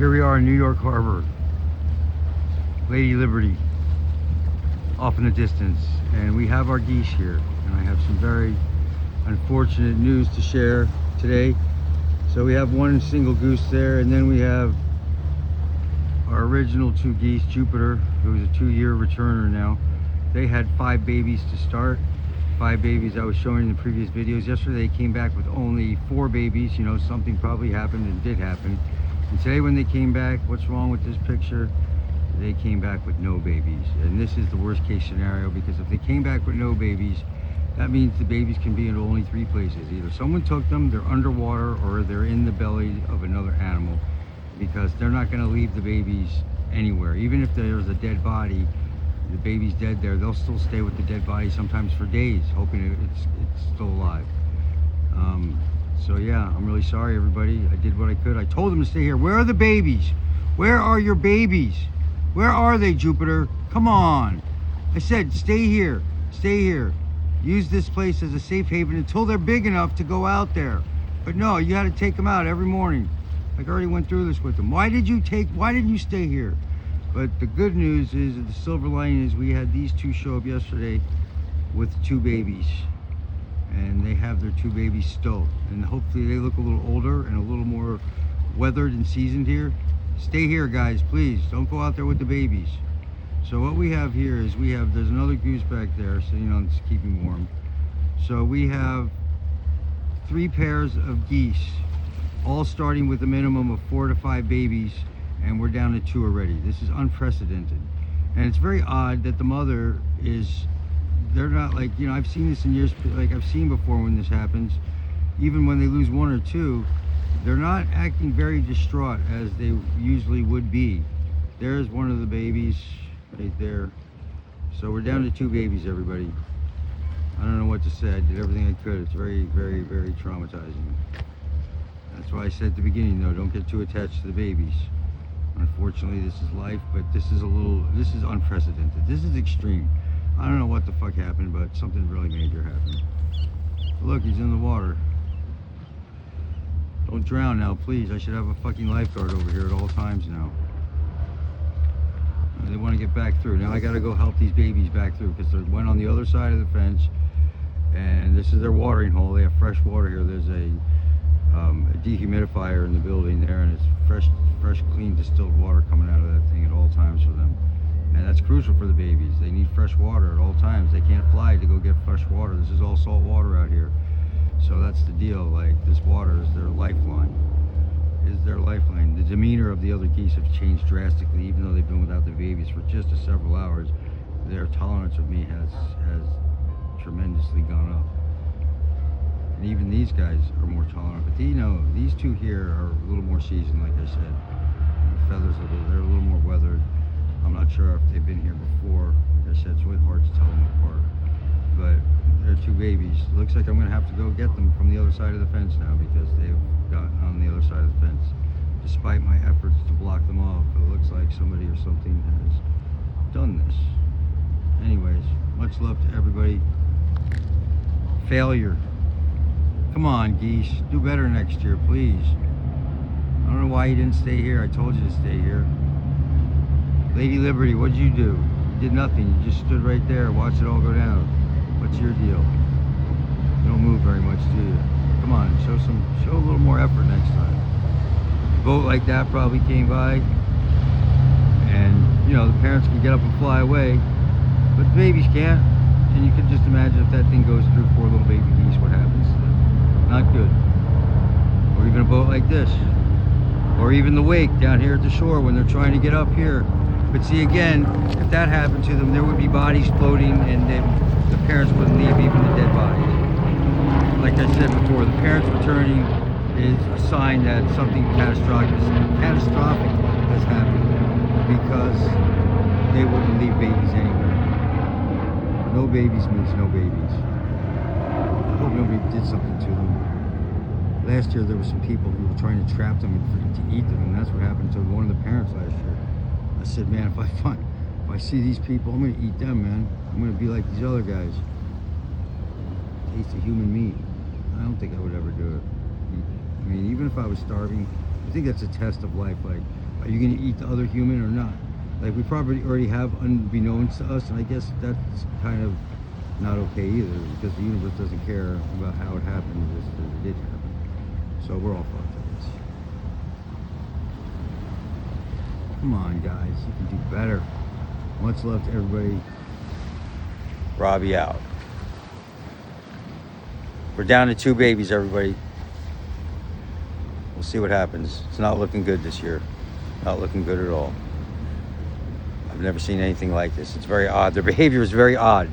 Here we are in New York Harbor, Lady Liberty, off in the distance, and we have our geese here. And I have some very unfortunate news to share today. So we have one single goose there, and then we have our original two geese, Jupiter, who's a 2-year returner now. They had 5 babies to start. 5 babies I was showing in the previous videos. Yesterday they came back with only 4 babies. You know, something probably happened and did happen. And today when they came back, what's wrong with this picture? They came back with no babies. And this is the worst case scenario, because if they came back with no babies, that means the babies can be in only 3 places. Either someone took them, they're underwater, or they're in the belly of another animal, because they're not going to leave the babies anywhere. Even if there's a dead body, the baby's dead there, they'll still stay with the dead body, sometimes for days, hoping it's still alive. So yeah, I'm really sorry, everybody. I did what I could. I told them to stay here. Where are the babies? Where are your babies? Where are they, Jupiter? Come on. I said, stay here. Stay here. Use this place as a safe haven until they're big enough to go out there. But no, you had to take them out every morning. Like I already went through this with them. Why didn't you stay here? But the good news is, the silver lining is, we had these 2 show up yesterday with 2 babies. And they have their 2 babies still. And hopefully they look a little older and a little more weathered and seasoned here. Stay here, guys, please. Don't go out there with the babies. So what we have here is, there's another goose back there, so you know, it's keeping warm. So we have 3 pairs of geese, all starting with a minimum of 4 to 5 babies, and we're down to 2 already. This is unprecedented. And it's very odd that the mother is, they're not like, you know, I've seen this in years, like I've seen before when this happens, even when they lose 1 or 2, they're not acting very distraught as they usually would be. There's one of the babies right there. So we're down to 2 babies, everybody. I don't know what to say. I did everything I could. It's very, very, very traumatizing. That's why I said at the beginning, though, don't get too attached to the babies. Unfortunately, this is life, but this is unprecedented. This is extreme. I don't know what the fuck happened, but something really major happened. Look, he's in the water. Don't drown now, please. I should have a fucking lifeguard over here at all times now. They want to get back through. Now I gotta go help these babies back through, because they went on the other side of the fence, and this is their watering hole. They have fresh water here. There's a dehumidifier in the building there, and it's fresh, clean, distilled water coming out of that thing at all times for them. And that's crucial for the babies. They need fresh water at all times. They can't fly to go get fresh water. This is all salt water out here. So that's the deal. Like, this water is their lifeline. The demeanor of the other geese have changed drastically, even though they've been without the babies for just several hours. Their tolerance of me has tremendously gone up. And even these guys are more tolerant. But you know, these 2 here are a little more seasoned, like I said. The feathers, they're a little more weathered. I'm not sure if they've been here before. Like I said, it's really hard to tell them apart. But they're 2 babies. It looks like I'm going to have to go get them from the other side of the fence now, because they've gotten on the other side of the fence. Despite my efforts to block them off, it looks like somebody or something has done this. Anyways, much love to everybody. Failure. Come on, geese. Do better next year, please. I don't know why you didn't stay here. I told you to stay here. Lady Liberty, what'd you do? You did nothing. You just stood right there, watched it all go down. What's your deal? You don't move very much, do you? Come on, show a little more effort next time. A boat like that probably came by, and you know, the parents can get up and fly away, but the babies can't. And you can just imagine if that thing goes through 4 little baby geese, what happens to them? Not good. Or even a boat like this, or even the wake down here at the shore when they're trying to get up here. But see, again, if that happened to them, there would be bodies floating, and the parents wouldn't leave even the dead bodies. Like I said before, the parents returning is a sign that something catastrophic has happened, because they wouldn't leave babies anywhere. No babies means no babies. I hope nobody did something to them. Last year there were some people who were trying to trap them to eat them, and that's what happened to one of the parents last year. I said, man, if I see these people, I'm gonna eat them, man. I'm gonna be like these other guys. Taste of human meat. I don't think I would ever do it. I mean, even if I was starving, I think that's a test of life. Like, Are you going to eat the other human or not? Like, we probably already have unbeknownst to us, and I guess that's kind of not okay either, because the universe doesn't care about how it happened, just that it did happen. So we're all fucked, I guess. Come on, guys, you can do better. Much love to everybody. Robbie out. We're down to 2 babies, everybody. We'll see what happens. It's not looking good this year. Not looking good at all. I've never seen anything like this. It's very odd. Their behavior is very odd.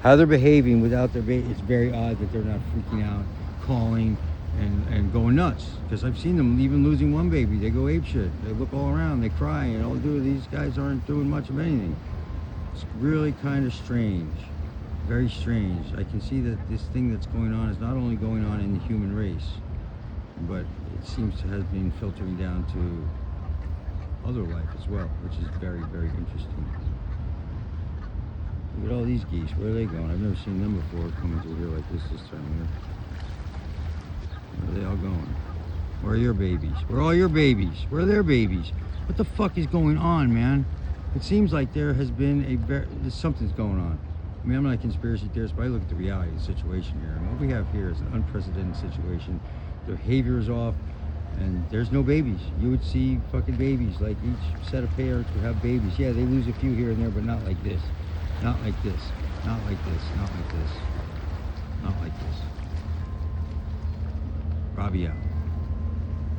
How they're behaving without their baby, it's very odd that they're not freaking out, calling, and going nuts. Because I've seen them even losing one baby. They go apeshit. They look all around. They cry. And all these guys aren't doing much of anything. It's really kind of strange. Very strange. I can see that this thing that's going on is not only going on in the human race, but it seems to have been filtering down to other life as well, which is very, very interesting. Look at all these geese. Where are they going? I've never seen them before coming through here like this time of year. Where are they all going? Where are your babies? Where are all your babies? Where are their babies? What the fuck is going on, man? It seems like there has been something's going on. I mean, I'm not a conspiracy theorist, but I look at the reality of the situation here. And what we have here is an unprecedented situation. The behavior is off, and there's no babies. You would see fucking babies, like each set of parents would have babies. Yeah, they lose a few here and there, but not like this. Not like this. Not like this. Not like this. Not like this. Robbie out.